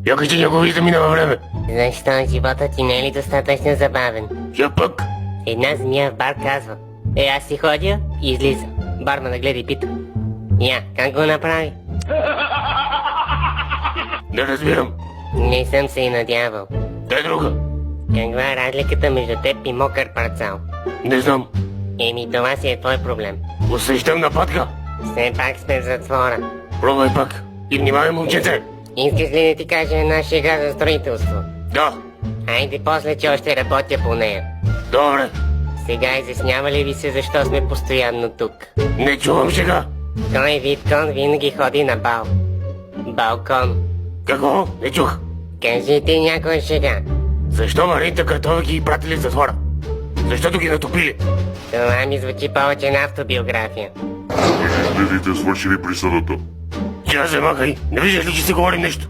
Якъй, че не го виждам и няма време. Защо животът ти не е ли достатъчно забавен? Я пък. Една змия в бар казва: аз си ходя и излиза. Бармана гледа и пита: как го направи? Не разбирам. Не съм се и надявал. Дай друга. Каква е разликата между теб и мокър парцал? Не знам. Това си е твой проблем. Усещам нападка. Все пак сме в затвора. Пробвай пак. И внимавай, момченце. Искаш ли да ти кажа една шега за строителство? Да. Хайде после, че още работя по нея. Добре. Сега изяснява ли ви се защо сме постоянно тук? Не чувам сега. Той Виткон винаги ходи на бал. Балкон. Какво? Не чух. Кажи ти някоя шега. Защо Маринта Картова ги пратили в затвора? Защото ги натопили. Това ми звучи повече на автобиография. Изгледите свършили присъдата. Тя се махай. Не виждаш ли, че си говорим нещо?